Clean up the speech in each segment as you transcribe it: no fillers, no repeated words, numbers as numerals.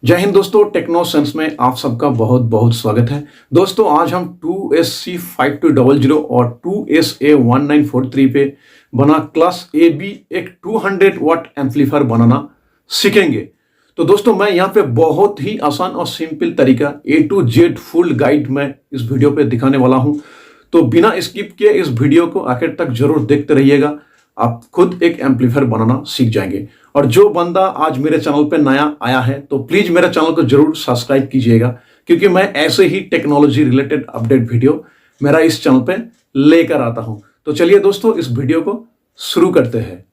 जय हिंद दोस्तों, techno sense में आप सबका बहुत बहुत स्वागत है। दोस्तों आज हम 2SC5200 और 2SA1943 पे बना क्लास ए बी एक 200 वाट एम्पलीफायर बनाना सीखेंगे। तो दोस्तों मैं यहाँ पे बहुत ही आसान और सिंपल तरीका A to Z full guide में इस वीडियो पे दिखाने वाला हूँ। तो बिना स्किप किए इस वीडियो को आखिर तक जरूर देखते रहिएगा, आप खुद एक एम्पलीफायर बनाना सीख जाएंगे। और जो बंदा आज मेरे चैनल पे नया आया है तो प्लीज मेरे चैनल को जरूर सब्सक्राइब कीजिएगा, क्योंकि मैं ऐसे ही टेक्नोलॉजी रिलेटेड अपडेट वीडियो मेरा इस चैनल पे लेकर आता हूं। तो चलिए दोस्तों इस वीडियो को शुरू करते हैं।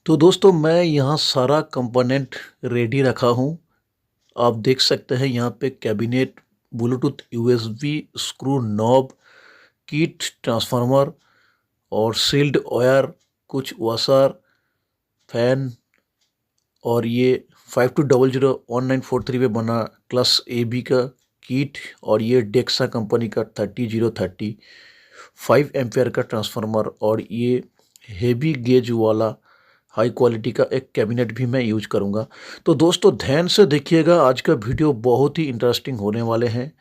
तो दोस्तों मैं यहाँ सारा कंपोनेंट रेडी रखा हूँ। आप देख सकते हैं यहाँ पे cabinet, Bluetooth, USB, screw knob, kit, transformer और सील्ड वायर, कुछ वाशर, फैन और ये 52001943 पे बना क्लास ए बी का किट और ये डेक्सा कंपनी का 30030 5 एम्पेयर का ट्रांसफार्मर और ये हेवी गेज वाला हाई क्वालिटी का एक कैबिनेट भी मैं यूज करूँगा। तो दोस्तों ध्यान से देखिएगा, आज का वीडियो बहुत ही इंटरेस्टिंग होने वाले हैं।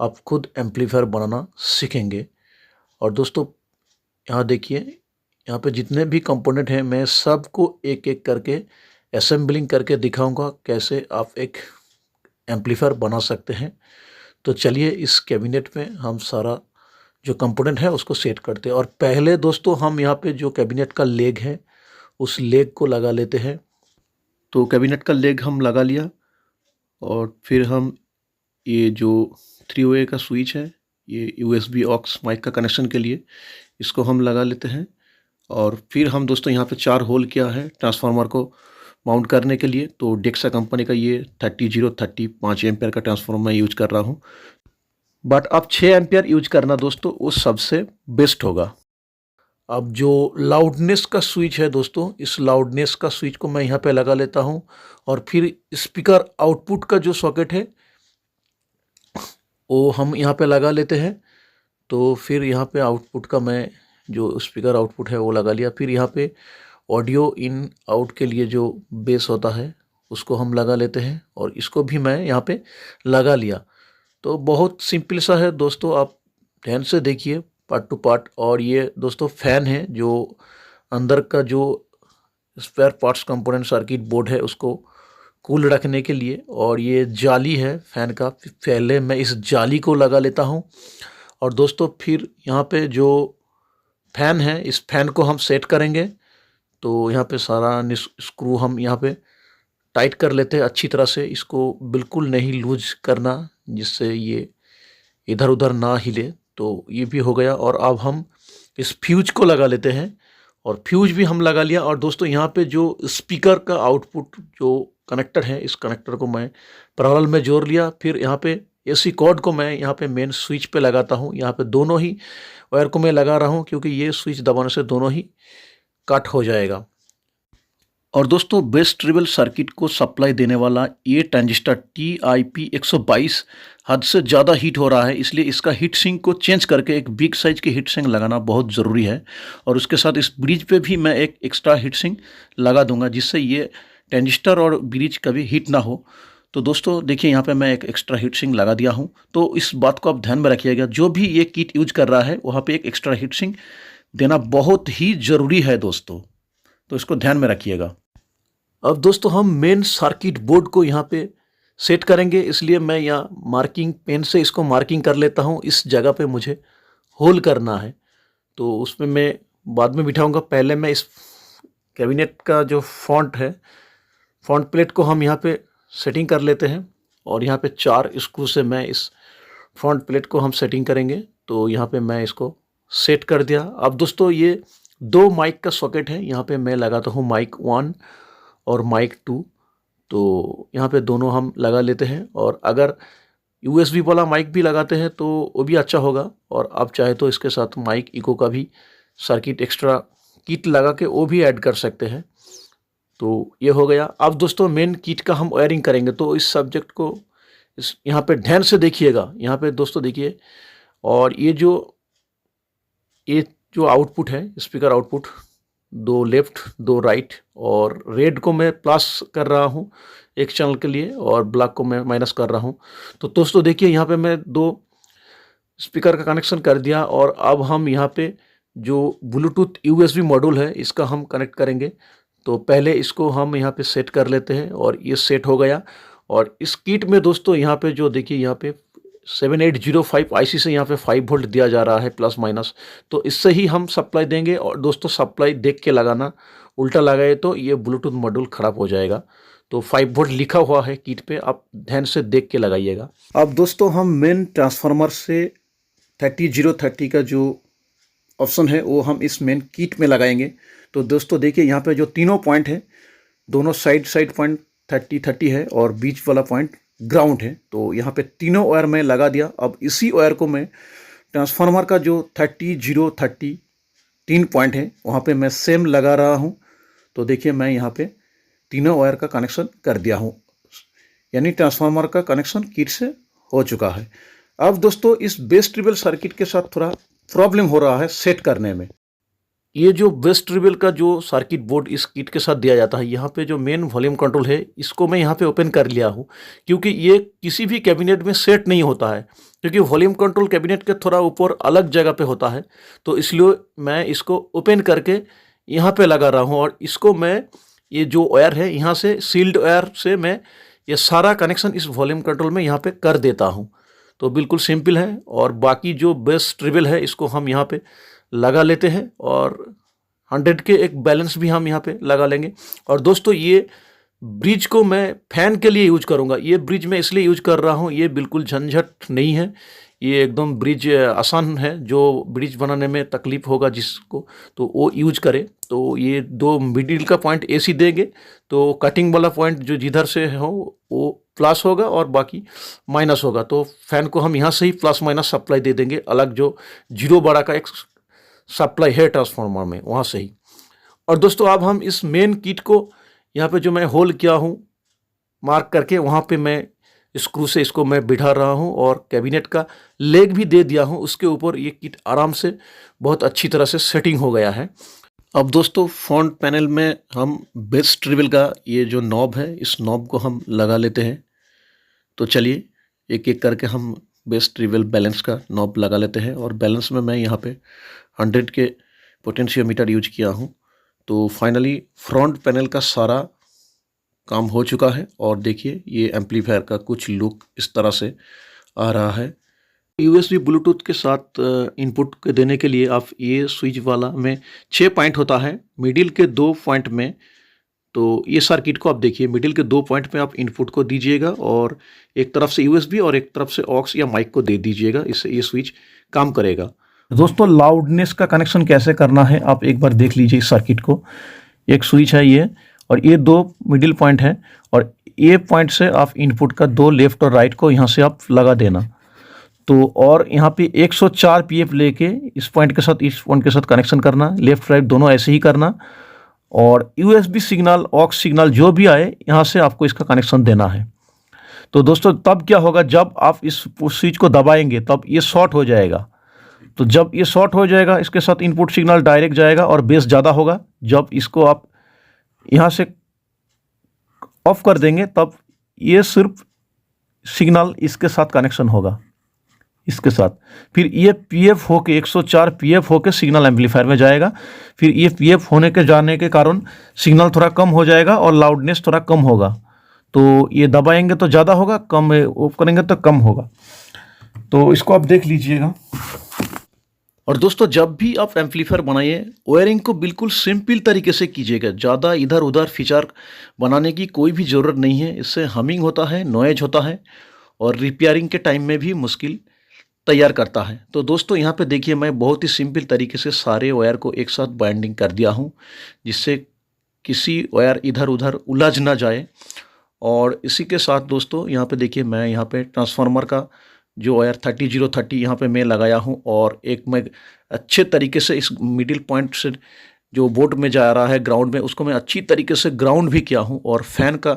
आप खुद एम्पलीफायर बनाना सीखेंगे। और दोस्तों यहाँ देखिए, यहाँ पे जितने भी कंपोनेंट हैं मैं सबको एक एक करके असेंबलिंग करके दिखाऊंगा कैसे आप एक एम्पलीफायर बना सकते हैं। तो चलिए इस कैबिनेट में हम सारा जो कंपोनेंट है उसको सेट करते हैं। और पहले दोस्तों हम यहाँ पे जो कैबिनेट का लेग है उस लेग को लगा लेते हैं। तो कैबिनेट का लेग हम लगा लिया और फिर हम ये जो 3 वे का स्विच है, ये यूएसबी ऑक्स माइक का कनेक्शन के लिए, इसको हम लगा लेते हैं। और फिर हम दोस्तों यहाँ पे 4 होल किया है ट्रांसफार्मर को माउंट करने के लिए। तो डेक्सा कंपनी का ये 30030 5 एम्पेयर का ट्रांसफार्मर मैं यूज कर रहा हूँ, बट आप 6 एम्पेयर यूज करना दोस्तों, वो सबसे बेस्ट होगा। अब जो लाउडनेस का स्विच है दोस्तों, इस लाउडनेस का स्विच को मैं यहाँ पे लगा लेता हूँ। और फिर स्पीकर आउटपुट का जो सॉकेट है वो हम यहाँ पे लगा लेते हैं। तो फिर यहाँ पे आउटपुट का मैं जो स्पीकर आउटपुट है वो लगा लिया। फिर यहाँ पे ऑडियो इन आउट के लिए जो बेस होता है उसको हम लगा लेते हैं और इसको भी मैं यहाँ पे लगा लिया। तो बहुत सिंपल सा है दोस्तों, आप ध्यान से देखिए पार्ट टू पार्ट। और ये दोस्तों फैन है जो अंदर का जो spare parts component circuit board है उसको कूल रखने के लिए। और ये जाली है फैन का, पहले मैं इस जाली को लगा लेता हूँ। और दोस्तों फिर यहाँ पे जो फैन है इस फैन को हम सेट करेंगे। तो यहाँ पे सारा स्क्रू हम यहाँ पे टाइट कर लेते हैं अच्छी तरह से, इसको बिल्कुल नहीं लूज करना जिससे ये इधर उधर ना हिले। तो ये भी हो गया। और अब हम इस फ्यूज को लगा लेते हैं और फ्यूज भी हम लगा लिया। और दोस्तों यहाँ पे जो स्पीकर का आउटपुट जो कनेक्टर है, इस कनेक्टर को मैं पैरेलल में जोड़ लिया। फिर यहाँ पे एसी कॉर्ड को मैं यहाँ पे मेन स्विच पे लगाता हूँ। यहाँ पे दोनों ही वायर को मैं लगा रहा हूँ क्योंकि ये स्विच दबाने से दोनों ही कट हो जाएगा। और दोस्तों बेस ट्रिबल सर्किट को सप्लाई देने वाला ये ट्रांजिस्टर TIP122 हद से ज़्यादा हीट हो रहा है, इसलिए इसका हीट सिंक को चेंज करके एक बिग साइज की हीट सिंक लगाना बहुत ज़रूरी है। और उसके साथ इस ब्रिज पे भी मैं एक एक्स्ट्रा हीट सिंक लगा दूंगा जिससे ये ट्रांजिस्टर और ब्रिज कभी हीट ना हो। तो दोस्तों देखिए यहाँ पे मैं एक एक्स्ट्रा हीट सिंक लगा दिया हूँ। तो इस बात को आप ध्यान में रखिएगा, जो भी ये किट यूज कर रहा है वहाँ पे एक एक्स्ट्रा हीट सिंक देना बहुत ही ज़रूरी है दोस्तों, तो इसको ध्यान में रखिएगा। अब दोस्तों हम मेन सर्किट बोर्ड को यहाँ पे सेट करेंगे, इसलिए मैं यहाँ मार्किंग पेन से इसको मार्किंग कर लेता हूँ। इस जगह पे मुझे होल करना है, तो उसमें मैं बाद में बिठाऊंगा। पहले मैं इस कैबिनेट का जो फॉन्ट है, फॉन्ट प्लेट को हम यहाँ पे सेटिंग कर लेते हैं। और यहाँ पे 4 स्क्रू से मैं इस फ्रंट प्लेट को हम सेटिंग करेंगे। तो यहाँ पे मैं इसको सेट कर दिया। अब दोस्तों ये 2 माइक का सॉकेट है, यहाँ पे मैं लगाता हूँ माइक 1 और माइक 2। तो यहाँ पे दोनों हम लगा लेते हैं। और अगर USB वाला माइक भी लगाते हैं तो वो भी अच्छा होगा। और आप चाहे तो इसके साथ माइक इको का भी सर्किट एक्स्ट्रा किट लगा के वो भी ऐड कर सकते हैं। तो ये हो गया। अब दोस्तों मेन किट का हम वायरिंग करेंगे, तो इस सब्जेक्ट को इस यहाँ पे ध्यान से देखिएगा। यहाँ पे दोस्तों देखिए, और ये जो आउटपुट है, स्पीकर आउटपुट, 2 लेफ्ट 2 राइट, और रेड को मैं प्लस कर रहा हूँ एक चैनल के लिए और ब्लैक को मैं माइनस कर रहा हूँ। तो दोस्तों देखिए यहाँ पे मैं 2 स्पीकर का कनेक्शन कर दिया और अब हम यहाँ पे जो ब्लूटूथ यूएसबी मॉड्यूल है इसका हम कनेक्ट करेंगे। तो पहले इसको हम यहाँ पे सेट कर लेते हैं और ये सेट हो गया। और इस किट में दोस्तों यहाँ पे जो देखिए यहाँ पे 7805 आईसी से यहाँ पे 5 वोल्ट दिया जा रहा है प्लस माइनस। तो इससे ही हम सप्लाई देंगे और दोस्तों सप्लाई देख के लगाना, उल्टा लगाए तो ये ब्लूटूथ मॉड्यूल ख़राब हो जाएगा। तो 5 वोल्ट लिखा हुआ है किट पे, आप ध्यान से देख के लगाइएगा। अब दोस्तों हम मेन ट्रांसफार्मर से 30030 का जो ऑप्शन है वो हम इस मेन किट में लगाएंगे। तो दोस्तों देखिए यहाँ पे जो तीनों पॉइंट है, दोनों साइड पॉइंट 30 है और बीच वाला पॉइंट ग्राउंड है। तो यहाँ पे तीनों वायर मैं लगा दिया। अब इसी वायर को मैं ट्रांसफार्मर का जो 30030 3 पॉइंट है वहाँ पे मैं सेम लगा रहा हूँ। तो देखिए मैं यहाँ पे तीनों वायर का कनेक्शन कर दिया हूँ, यानी ट्रांसफार्मर का कनेक्शन किट से हो चुका है। अब दोस्तों इस बेस ट्रिबल सर्किट के साथ थोड़ा प्रॉब्लम हो रहा है सेट करने में। ये जो बेस ट्रिबल का जो सर्किट बोर्ड इस किट के साथ दिया जाता है, यहाँ पे जो मेन वॉल्यूम कंट्रोल है इसको मैं यहाँ पे ओपन कर लिया हूँ, क्योंकि ये किसी भी कैबिनेट में सेट नहीं होता है, क्योंकि वॉल्यूम कंट्रोल कैबिनेट के थोड़ा ऊपर अलग जगह पे होता है। तो इसलिए मैं इसको ओपन करके यहाँ पे लगा रहा हूँ और इसको मैं ये जो वायर है यहाँ से सील्ड वायर से मैं ये सारा कनेक्शन इस वॉल्यूम कंट्रोल में यहाँ पे कर देता हूँ। तो बिल्कुल सिंपल है। और बाकी जो बेस ट्रिबल है इसको हम यहाँ पे लगा लेते हैं और 100 के एक बैलेंस भी हम यहाँ पे लगा लेंगे। और दोस्तों ये ब्रिज को मैं फैन के लिए यूज करूँगा। ये ब्रिज मैं इसलिए यूज कर रहा हूँ, ये बिल्कुल झंझट नहीं है, ये एकदम ब्रिज आसान है। जो ब्रिज बनाने में तकलीफ होगा जिसको, तो वो यूज करे। तो ये 2 मिडिल का पॉइंट एसी देंगे, तो कटिंग वाला पॉइंट जो जिधर से हो वो प्लस होगा और बाकी माइनस होगा। तो फैन को हम यहाँ से ही प्लस माइनस सप्लाई दे देंगे, अलग जो 0 बड़ा का एक सप्लाई है ट्रांसफार्मर में वहाँ से ही। और दोस्तों अब हम इस मेन किट को यहाँ पे जो मैं होल किया हूँ मार्क करके, वहाँ पे मैं स्क्रू से इसको मैं बिठा रहा हूँ और कैबिनेट का लेग भी दे दिया हूँ उसके ऊपर। ये किट आराम से बहुत अच्छी तरह से सेटिंग हो गया है। अब दोस्तों फ्रंट पैनल में हम बेस ट्रिबल का ये जो नॉब है इस नॉब को हम लगा लेते हैं। तो चलिए एक एक करके हम बेस ट्रिबल बैलेंस का नॉब लगा लेते हैं। और बैलेंस में मैं यहाँ पे 100 के पोटेंशियोमीटर यूज किया हूँ। तो फाइनली फ्रंट पैनल का सारा काम हो चुका है और देखिए ये एम्पलीफायर का कुछ लुक इस तरह से आ रहा है। यूएसबी ब्लूटूथ के साथ इनपुट के देने के लिए आप ये स्विच वाला में 6 पॉइंट होता है, मिडिल के 2 पॉइंट में। तो ये सर्किट को आप देखिए, मिडिल के 2 पॉइंट में आप इनपुट को दीजिएगा और एक तरफ से यूएसबी और एक तरफ से ऑक्स या माइक को दे दीजिएगा, इससे ये स्विच काम करेगा। दोस्तों लाउडनेस का कनेक्शन कैसे करना है आप एक बार देख लीजिए इस सर्किट को। एक स्विच है ये और ये 2 मिडिल पॉइंट है और ये पॉइंट से आप इनपुट का 2 लेफ्ट और राइट को यहाँ से आप लगा देना। तो और यहाँ पे 104 पीएफ लेके इस पॉइंट के साथ इस पॉइंट के साथ कनेक्शन करना, लेफ्ट राइट दोनों ऐसे ही करना। और यूएसबी सिग्नल ऑक्स सिग्नल जो भी आए यहाँ से आपको इसका कनेक्शन देना है। तो दोस्तों तब क्या होगा, जब आप इस स्विच को दबाएंगे तब ये शॉर्ट हो जाएगा। तो जब ये शॉर्ट हो जाएगा इसके साथ इनपुट सिग्नल डायरेक्ट जाएगा और बेस ज़्यादा होगा। जब इसको आप यहाँ से ऑफ कर देंगे तब ये सिर्फ सिग्नल इसके साथ कनेक्शन होगा, इसके साथ। फिर ये पीएफ होके 104 पीएफ होके सिग्नल एम्पलीफायर में जाएगा। फिर ये पीएफ होने के जाने के कारण सिग्नल थोड़ा कम हो जाएगा और लाउडनेस थोड़ा कम होगा। तो ये दबाएंगे तो ज़्यादा होगा, कम ऑफ करेंगे तो कम होगा। तो इसको आप देख लीजिएगा। और दोस्तों जब भी आप एम्पलीफायर बनाइए वायरिंग को बिल्कुल सिंपल तरीके से कीजिएगा। ज़्यादा इधर उधर फीचर बनाने की कोई भी ज़रूरत नहीं है। इससे हमिंग होता है, नॉइज होता है और रिपेयरिंग के टाइम में भी मुश्किल तैयार करता है। तो दोस्तों यहाँ पे देखिए मैं बहुत ही सिंपल तरीके से सारे वायर को एक साथ बाइंडिंग कर दिया हूँ, जिससे किसी वायर इधर उधर उलझ ना जाए। और इसी के साथ दोस्तों यहाँ पे देखिए मैं यहाँ पे ट्रांसफार्मर का जो वायर 30030 यहाँ पे मैं लगाया हूँ और एक मैं अच्छे तरीके से इस मिडिल पॉइंट से जो बोर्ड में जा रहा है ग्राउंड में, उसको मैं अच्छी तरीके से ग्राउंड भी किया हूँ और फैन का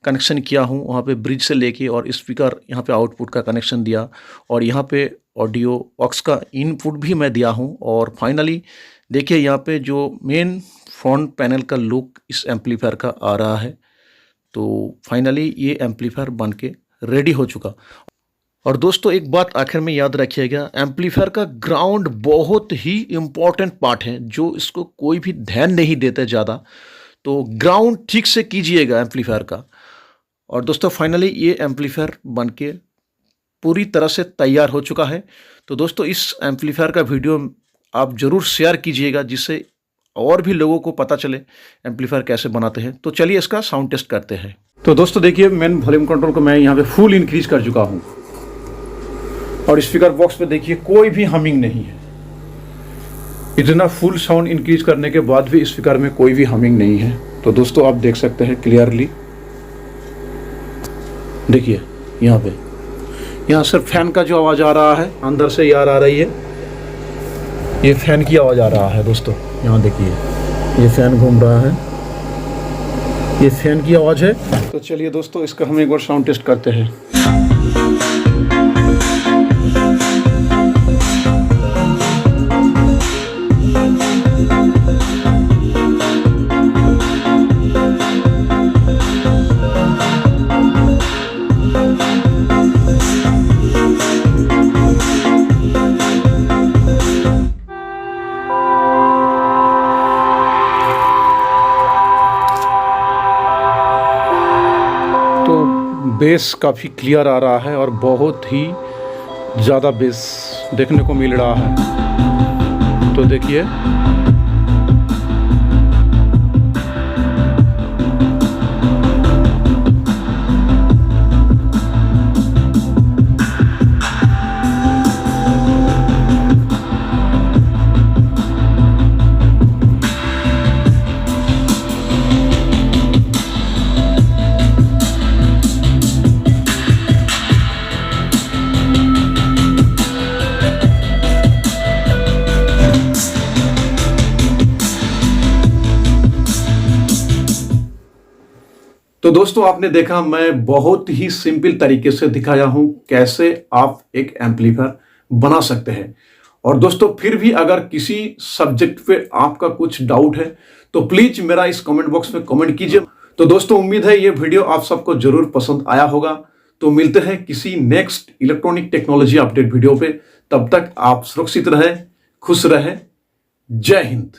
कनेक्शन किया हूँ वहाँ पे ब्रिज से लेके, और स्पीकर यहाँ पे आउटपुट का कनेक्शन दिया और यहाँ पे ऑडियो ऑक्स का इनपुट भी मैं दिया हूँ। और फाइनली देखिए यहाँ पे जो मेन फ्रंट पैनल का लुक इस एम्पलीफायर का आ रहा है। तो फाइनली ये एम्पलीफायर बन के रेडी हो चुका। और दोस्तों एक बात आखिर में याद रखिएगा, एम्पलीफायर का ग्राउंड बहुत ही इम्पॉर्टेंट पार्ट है, जो इसको कोई भी ध्यान नहीं देते ज़्यादा। तो ग्राउंड ठीक से कीजिएगा एम्पलीफायर का। और दोस्तों फाइनली ये एम्पलीफायर बन के पूरी तरह से तैयार हो चुका है। तो दोस्तों इस एम्पलीफायर का वीडियो आप ज़रूर शेयर कीजिएगा, जिससे और भी लोगों को पता चले एम्पलीफायर कैसे बनाते हैं। तो चलिए इसका साउंड टेस्ट करते हैं। तो दोस्तों देखिए, मेन वॉल्यूम कंट्रोल को मैं यहाँ पे फुल इंक्रीज कर चुका हूँ और स्पीकर बॉक्स पे देखिए कोई भी हमिंग नहीं है। इतना फुल साउंड इंक्रीज करने के बाद भी स्पीकर में कोई भी हमिंग नहीं है। तो दोस्तों आप देख सकते हैं क्लियरली, देखिए यहाँ सिर्फ फैन का जो आवाज़ आ रहा है अंदर से यार आ रही है, ये फैन की आवाज़ आ रहा है। दोस्तों यहाँ देखिए, ये फैन घूम रहा है, ये फैन की आवाज़ है। तो चलिए दोस्तों इसका हम एक बार साउंड टेस्ट करते हैं। तो बेस काफ़ी क्लियर आ रहा है और बहुत ही ज़्यादा बेस देखने को मिल रहा है। तो देखिए तो दोस्तों आपने देखा, मैं बहुत ही सिंपल तरीके से दिखाया हूं कैसे आप एक एम्पलीफायर बना सकते हैं। और दोस्तों फिर भी अगर किसी सब्जेक्ट पे आपका कुछ डाउट है तो प्लीज मेरा इस कमेंट बॉक्स में कमेंट कीजिए। तो दोस्तों उम्मीद है ये वीडियो आप सबको जरूर पसंद आया होगा। तो मिलते हैं किसी next electronic technology update video पे। तब तक आप सुरक्षित रहे, खुश रहे। जय हिंद।